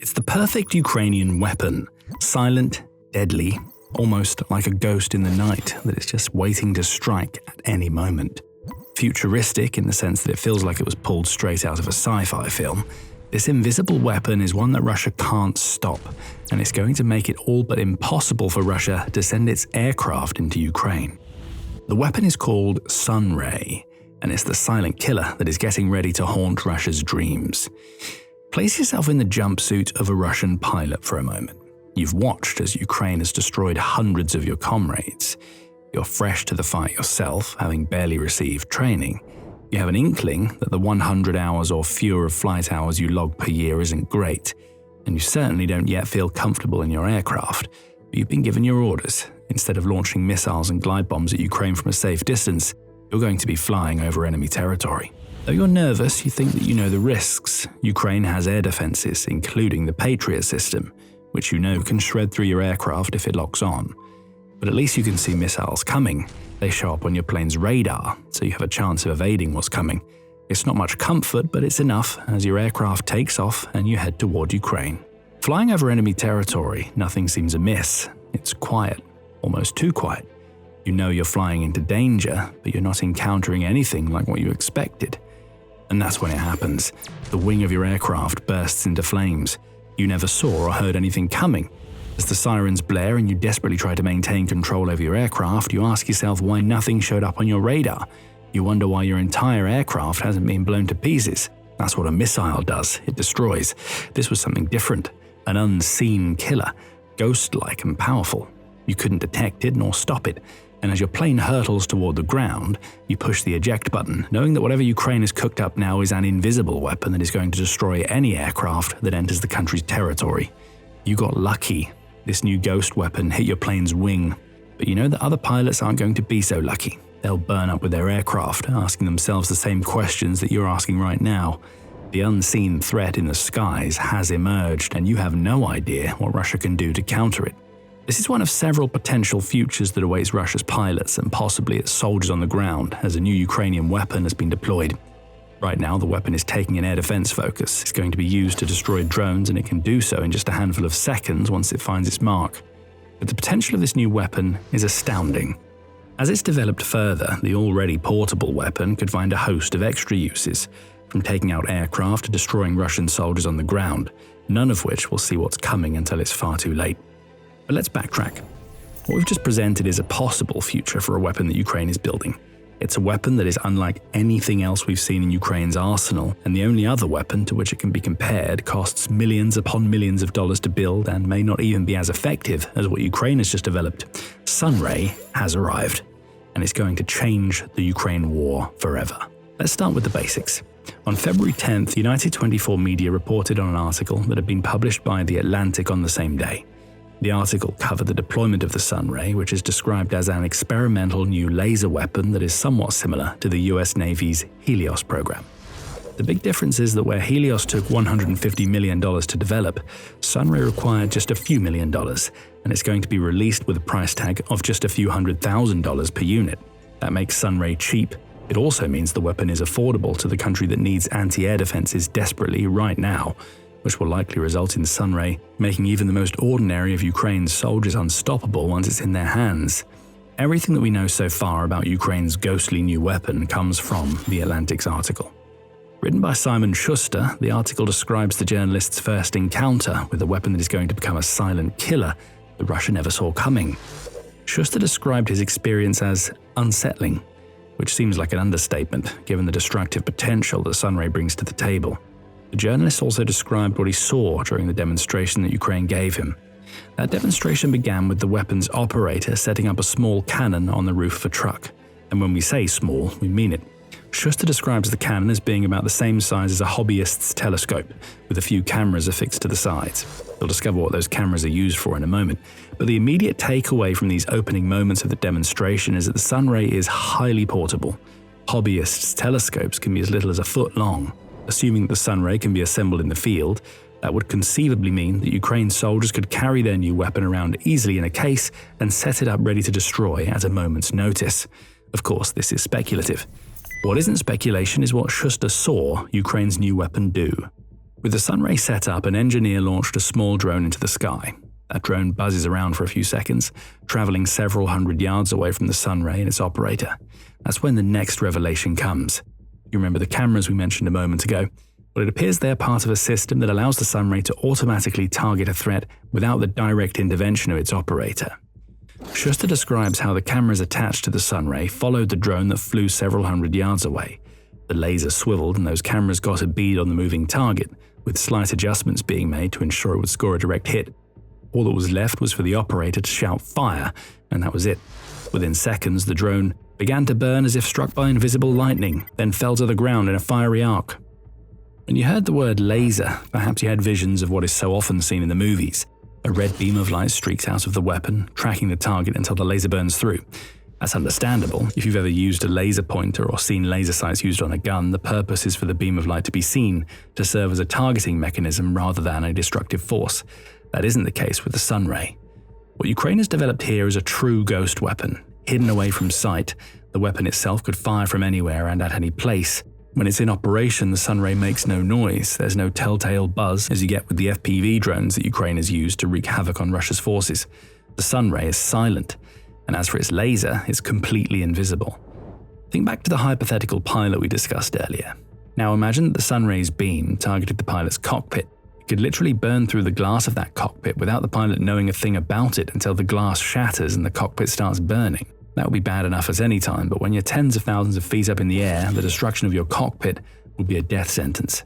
It's the perfect Ukrainian weapon, silent, deadly, almost like a ghost in the night that is just waiting to strike at any moment. Futuristic in the sense that it feels like it was pulled straight out of a sci-fi film, this invisible weapon is one that Russia can't stop, and it's going to make it all but impossible for Russia to send its aircraft into Ukraine. The weapon is called Sunray, and it's the silent killer that is getting ready to haunt Russia's dreams. Place yourself in the jumpsuit of a Russian pilot for a moment. You've watched as Ukraine has destroyed hundreds of your comrades. You're fresh to the fight yourself, having barely received training. You have an inkling that the 100 hours or fewer of flight hours you log per year isn't great, and you certainly don't yet feel comfortable in your aircraft, but you've been given your orders. Instead of launching missiles and glide bombs at Ukraine from a safe distance, you're going to be flying over enemy territory. Though you're nervous, you think that you know the risks. Ukraine has air defenses, including the Patriot system, which you know can shred through your aircraft if it locks on. But at least you can see missiles coming. They show up on your plane's radar, so you have a chance of evading what's coming. It's not much comfort, but it's enough as your aircraft takes off and you head toward Ukraine. Flying over enemy territory, nothing seems amiss. It's quiet, almost too quiet. You know you're flying into danger, but you're not encountering anything like what you expected. And that's when it happens. The wing of your aircraft bursts into flames. You never saw or heard anything coming. As the sirens blare and you desperately try to maintain control over your aircraft, you ask yourself why nothing showed up on your radar. You wonder why your entire aircraft hasn't been blown to pieces. That's what a missile does. It destroys. This was something different. An unseen killer, ghost-like and powerful. You couldn't detect it nor stop it. And as your plane hurtles toward the ground, you push the eject button, knowing that whatever Ukraine has cooked up now is an invisible weapon that is going to destroy any aircraft that enters the country's territory. You got lucky. This new ghost weapon hit your plane's wing. But you know that other pilots aren't going to be so lucky. They'll burn up with their aircraft, asking themselves the same questions that you're asking right now. The unseen threat in the skies has emerged, and you have no idea what Russia can do to counter it. This is one of several potential futures that awaits Russia's pilots and possibly its soldiers on the ground as a new Ukrainian weapon has been deployed. Right now, the weapon is taking an air defense focus. It's going to be used to destroy drones, and it can do so in just a handful of seconds once it finds its mark. But the potential of this new weapon is astounding. As it's developed further, the already portable weapon could find a host of extra uses, from taking out aircraft to destroying Russian soldiers on the ground, none of which will see what's coming until it's far too late. But let's backtrack. What we've just presented is a possible future for a weapon that Ukraine is building. It's a weapon that is unlike anything else we've seen in Ukraine's arsenal, and the only other weapon to which it can be compared costs millions upon millions of dollars to build and may not even be as effective as what Ukraine has just developed. Sunray has arrived, and it's going to change the Ukraine war forever. Let's start with the basics. On February 10th, United 24 Media reported on an article that had been published by The Atlantic on the same day. The article covered the deployment of the Sunray, which is described as an experimental new laser weapon that is somewhat similar to the US Navy's Helios program. The big difference is that where Helios took $150 million to develop, Sunray required just a few $1,000,000, and it's going to be released with a price tag of just a few $100,000 per unit. That makes Sunray cheap. It also means the weapon is affordable to the country that needs anti-air defenses desperately right now, which will likely result in Sunray making even the most ordinary of Ukraine's soldiers unstoppable once it's in their hands. Everything that we know so far about Ukraine's ghostly new weapon comes from The Atlantic's article. Written by Simon Schuster, the article describes the journalist's first encounter with a weapon that is going to become a silent killer that Russia never saw coming. Schuster described his experience as unsettling, which seems like an understatement given the destructive potential that Sunray brings to the table. The journalist also described what he saw during the demonstration that Ukraine gave him. That demonstration began with the weapon's operator setting up a small cannon on the roof of a truck. And when we say small, we mean it. Schuster describes the cannon as being about the same size as a hobbyist's telescope, with a few cameras affixed to the sides. You'll discover what those cameras are used for in a moment. But the immediate takeaway from these opening moments of the demonstration is that the Sunray is highly portable. Hobbyists' telescopes can be as little as a foot long. Assuming the Sunray can be assembled in the field, that would conceivably mean that Ukraine's soldiers could carry their new weapon around easily in a case and set it up ready to destroy at a moment's notice. Of course, this is speculative. What isn't speculation is what Schuster saw Ukraine's new weapon do. With the Sunray set up, an engineer launched a small drone into the sky. That drone buzzes around for a few seconds, traveling several hundred yards away from the Sunray and its operator. That's when the next revelation comes. You remember the cameras we mentioned a moment ago? Well, it appears they're part of a system that allows the Sunray to automatically target a threat without the direct intervention of its operator. Schuster describes how the cameras attached to the Sunray followed the drone that flew several hundred yards away. The laser swiveled and those cameras got a bead on the moving target, with slight adjustments being made to ensure it would score a direct hit. All that was left was for the operator to shout fire, and that was it. Within seconds, the drone began to burn as if struck by invisible lightning, then fell to the ground in a fiery arc. When you heard the word laser, perhaps you had visions of what is so often seen in the movies. A red beam of light streaks out of the weapon, tracking the target until the laser burns through. That's understandable. If you've ever used a laser pointer or seen laser sights used on a gun, the purpose is for the beam of light to be seen, to serve as a targeting mechanism rather than a destructive force. That isn't the case with the Sunray. What Ukraine has developed here is a true ghost weapon. Hidden away from sight, the weapon itself could fire from anywhere and at any place. When it's in operation, the Sunray makes no noise. There's no telltale buzz as you get with the FPV drones that Ukraine has used to wreak havoc on Russia's forces. The Sunray is silent. And as for its laser, it's completely invisible. Think back to the hypothetical pilot we discussed earlier. Now imagine that the Sunray's beam targeted the pilot's cockpit. It could literally burn through the glass of that cockpit without the pilot knowing a thing about it until the glass shatters and the cockpit starts burning. That would be bad enough at any time, but when you're tens of thousands of feet up in the air, the destruction of your cockpit would be a death sentence.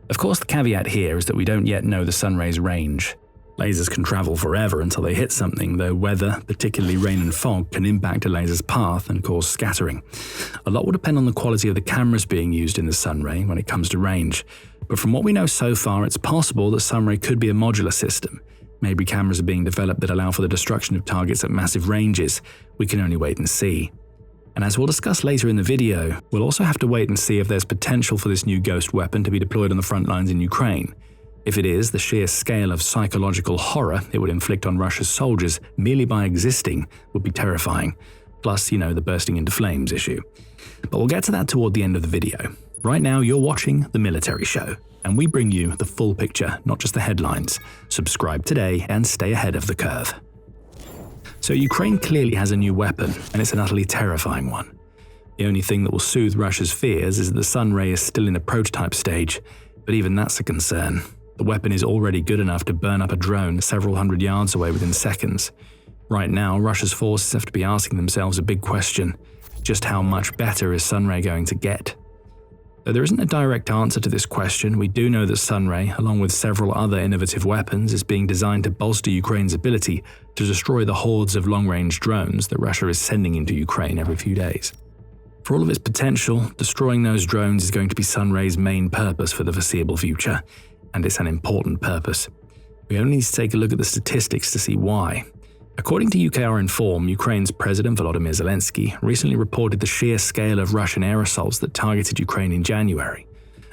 Of course, the caveat here is that we don't yet know the Sunray's range. Lasers can travel forever until they hit something, though weather, particularly rain and fog, can impact a laser's path and cause scattering. A lot will depend on the quality of the cameras being used in the Sunray when it comes to range. But from what we know so far, it's possible that Sunray could be a modular system. Maybe cameras are being developed that allow for the destruction of targets at massive ranges. We can only wait and see. And as we'll discuss later in the video, we'll also have to wait and see if there's potential for this new ghost weapon to be deployed on the front lines in Ukraine. If it is, the sheer scale of psychological horror it would inflict on Russia's soldiers merely by existing would be terrifying. Plus, the bursting into flames issue. But we'll get to that toward the end of the video. Right now, you're watching The Military Show, and we bring you the full picture, not just the headlines. Subscribe today and stay ahead of the curve. So Ukraine clearly has a new weapon, and it's an utterly terrifying one. The only thing that will soothe Russia's fears is that the Sunray is still in the prototype stage, but even that's a concern. The weapon is already good enough to burn up a drone several hundred yards away within seconds. Right now, Russia's forces have to be asking themselves a big question: just how much better is Sunray going to get? Though there isn't a direct answer to this question, we do know that Sunray, along with several other innovative weapons, is being designed to bolster Ukraine's ability to destroy the hordes of long-range drones that Russia is sending into Ukraine every few days. For all of its potential, destroying those drones is going to be Sunray's main purpose for the foreseeable future, and it's an important purpose. We only need to take a look at the statistics to see why. According to UKR Inform, Ukraine's President Volodymyr Zelensky recently reported the sheer scale of Russian air assaults that targeted Ukraine in January.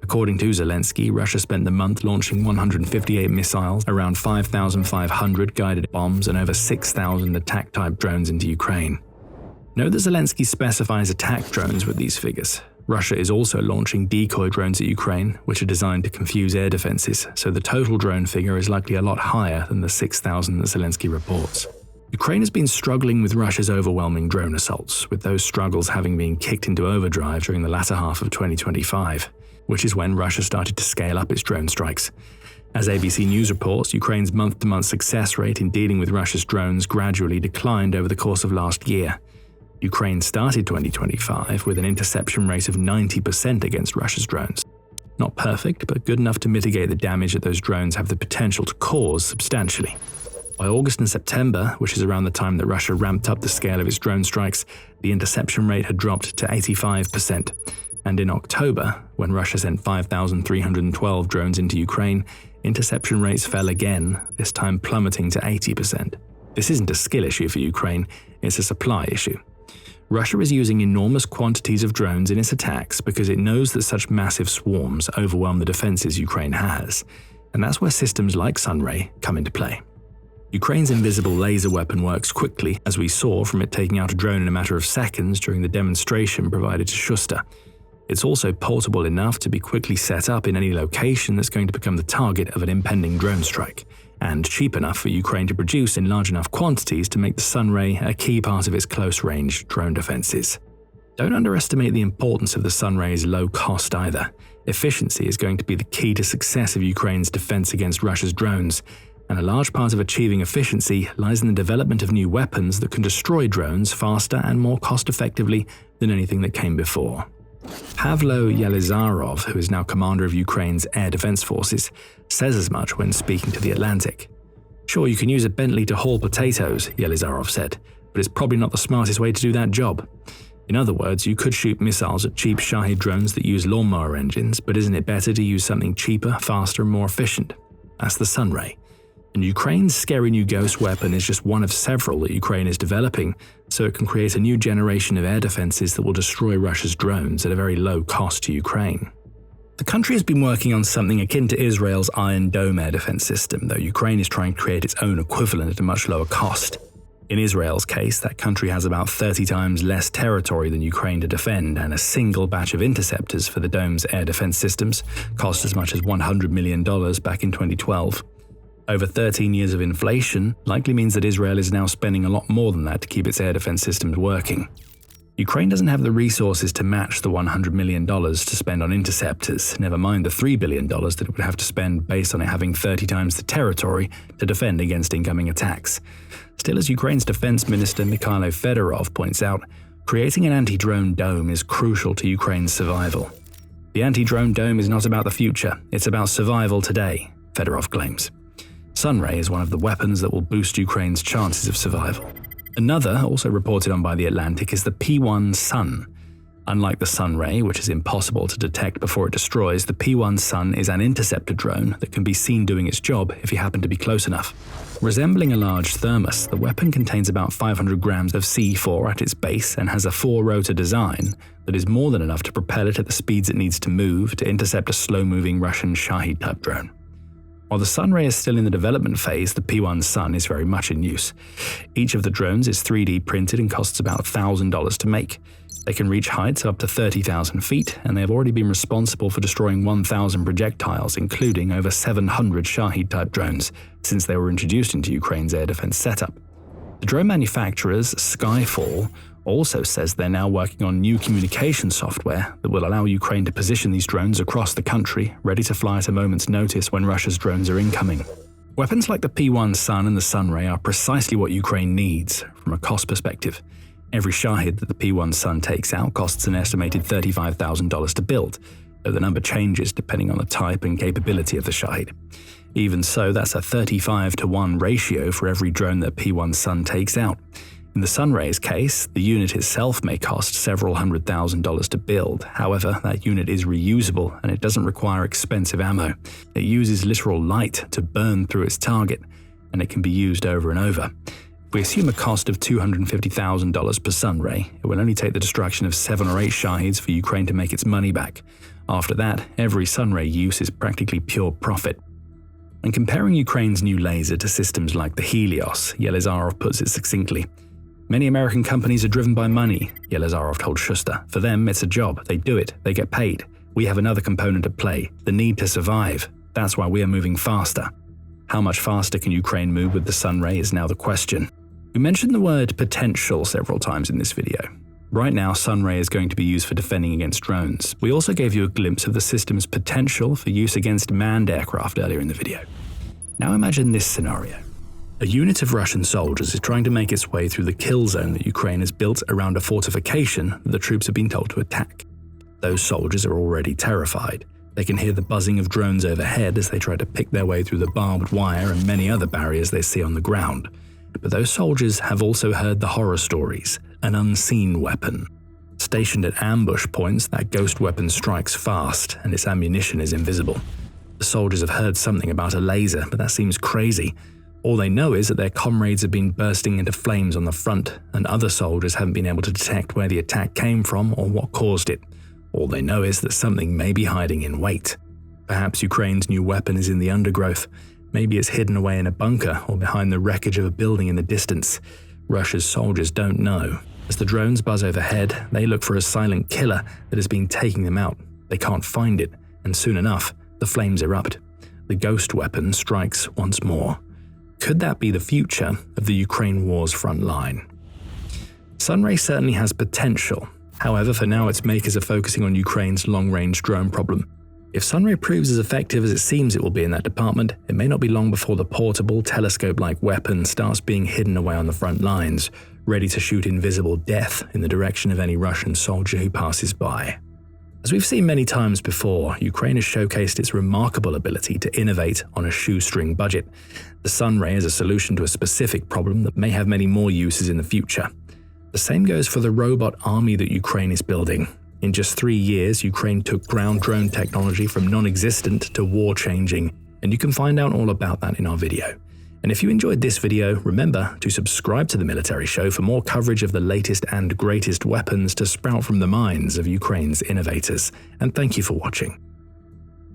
According to Zelensky, Russia spent the month launching 158 missiles, around 5,500 guided bombs, and over 6,000 attack-type drones into Ukraine. Note that Zelensky specifies attack drones with these figures. Russia is also launching decoy drones at Ukraine, which are designed to confuse air defenses, so the total drone figure is likely a lot higher than the 6,000 that Zelensky reports. Ukraine has been struggling with Russia's overwhelming drone assaults, with those struggles having been kicked into overdrive during the latter half of 2025, which is when Russia started to scale up its drone strikes. As ABC News reports, Ukraine's month-to-month success rate in dealing with Russia's drones gradually declined over the course of last year. Ukraine started 2025 with an interception rate of 90% against Russia's drones. Not perfect, but good enough to mitigate the damage that those drones have the potential to cause substantially. By August and September, which is around the time that Russia ramped up the scale of its drone strikes, the interception rate had dropped to 85%. And in October, when Russia sent 5,312 drones into Ukraine, interception rates fell again, this time plummeting to 80%. This isn't a skill issue for Ukraine, it's a supply issue. Russia is using enormous quantities of drones in its attacks because it knows that such massive swarms overwhelm the defenses Ukraine has, and that's where systems like Sunray come into play. Ukraine's invisible laser weapon works quickly, as we saw from it taking out a drone in a matter of seconds during the demonstration provided to Schuster. It's also portable enough to be quickly set up in any location that's going to become the target of an impending drone strike, and cheap enough for Ukraine to produce in large enough quantities to make the Sunray a key part of its close-range drone defenses. Don't underestimate the importance of the Sunray's low cost either. Efficiency is going to be the key to success of Ukraine's defense against Russia's drones, and a large part of achieving efficiency lies in the development of new weapons that can destroy drones faster and more cost-effectively than anything that came before. Pavlo Yelizarov, who is now commander of Ukraine's air defense forces, says as much when speaking to The Atlantic. "Sure, you can use a Bentley to haul potatoes," Yelizarov said, "but it's probably not the smartest way to do that job. In other words, you could shoot missiles at cheap Shahed drones that use lawnmower engines, but isn't it better to use something cheaper, faster, and more efficient? That's the Sunray. And Ukraine's scary new ghost weapon is just one of several that Ukraine is developing, so it can create a new generation of air defenses that will destroy Russia's drones at a very low cost to Ukraine." The country has been working on something akin to Israel's Iron Dome air defense system, though Ukraine is trying to create its own equivalent at a much lower cost. In Israel's case, that country has about 30 times less territory than Ukraine to defend, and a single batch of interceptors for the dome's air defense systems cost as much as $100 million back in 2012. Over 13 years of inflation likely means that Israel is now spending a lot more than that to keep its air defense systems working. Ukraine doesn't have the resources to match the $100 million to spend on interceptors, never mind the $3 billion that it would have to spend based on it having 30 times the territory to defend against incoming attacks. Still, as Ukraine's defense minister Mikhailo Fedorov points out, creating an anti-drone dome is crucial to Ukraine's survival. "The anti-drone dome is not about the future, it's about survival today," Fedorov claims. Sunray is one of the weapons that will boost Ukraine's chances of survival. Another, also reported on by The Atlantic, is the P-1 Sun. Unlike the Sunray, which is impossible to detect before it destroys, the P-1 Sun is an interceptor drone that can be seen doing its job if you happen to be close enough. Resembling a large thermos, the weapon contains about 500 grams of C4 at its base and has a 4-rotor design that is more than enough to propel it at the speeds it needs to move to intercept a slow-moving Russian Shahed-type drone. While the Sunray is still in the development phase, the P-1 Sun is very much in use. Each of the drones is 3D printed and costs about $1,000 to make. They can reach heights of up to 30,000 feet, and they have already been responsible for destroying 1,000 projectiles, including over 700 Shahed-type drones, since they were introduced into Ukraine's air defense setup. The drone manufacturer's Skyfall also says they're now working on new communication software that will allow Ukraine to position these drones across the country, ready to fly at a moment's notice when Russia's drones are incoming. Weapons like the P-1 Sun and the Sunray are precisely what Ukraine needs from a cost perspective. Every Shahed that the P-1 Sun takes out costs an estimated $35,000 to build, though the number changes depending on the type and capability of the Shahed. Even so, that's a 35-to-1 ratio for every drone that P-1 Sun takes out. In the Sunray's case, the unit itself may cost several $100,000 to build. However, that unit is reusable and it doesn't require expensive ammo. It uses literal light to burn through its target, and it can be used over and over. If we assume a cost of $250,000 per Sunray, it will only take the destruction of 7 or 8 Shaheds for Ukraine to make its money back. After that, every Sunray use is practically pure profit. And comparing Ukraine's new laser to systems like the Helios, Yelizarov puts it succinctly. "Many American companies are driven by money," Yelizarov told Shuster. "For them, it's a job. They do it. They get paid. We have another component at play, the need to survive. That's why we are moving faster." How much faster can Ukraine move with the Sunray is now the question. We mentioned the word potential several times in this video. Right now, Sunray is going to be used for defending against drones. We also gave you a glimpse of the system's potential for use against manned aircraft earlier in the video. Now imagine this scenario. A unit of Russian soldiers is trying to make its way through the kill zone that Ukraine has built around a fortification that the troops have been told to attack. Those soldiers are already terrified. They can hear the buzzing of drones overhead as they try to pick their way through the barbed wire and many other barriers they see on the ground. But those soldiers have also heard the horror stories, an unseen weapon. Stationed at ambush points, that ghost weapon strikes fast and its ammunition is invisible. The soldiers have heard something about a laser, but that seems crazy. All they know is that their comrades have been bursting into flames on the front, and other soldiers haven't been able to detect where the attack came from or what caused it. All they know is that something may be hiding in wait. Perhaps Ukraine's new weapon is in the undergrowth. Maybe it's hidden away in a bunker or behind the wreckage of a building in the distance. Russia's soldiers don't know. As the drones buzz overhead, they look for a silent killer that has been taking them out. They can't find it, and soon enough, the flames erupt. The ghost weapon strikes once more. Could that be the future of the Ukraine war's front line? Sunray certainly has potential. However, for now its makers are focusing on Ukraine's long-range drone problem. If Sunray proves as effective as it seems it will be in that department, it may not be long before the portable, telescope-like weapon starts being hidden away on the front lines, ready to shoot invisible death in the direction of any Russian soldier who passes by. As we've seen many times before, Ukraine has showcased its remarkable ability to innovate on a shoestring budget. The Sunray is a solution to a specific problem that may have many more uses in the future. The same goes for the robot army that Ukraine is building. In just 3 years, Ukraine took ground drone technology from non-existent to war-changing, and you can find out all about that in our video. And if you enjoyed this video, remember to subscribe to The Military Show for more coverage of the latest and greatest weapons to sprout from the minds of Ukraine's innovators. And thank you for watching.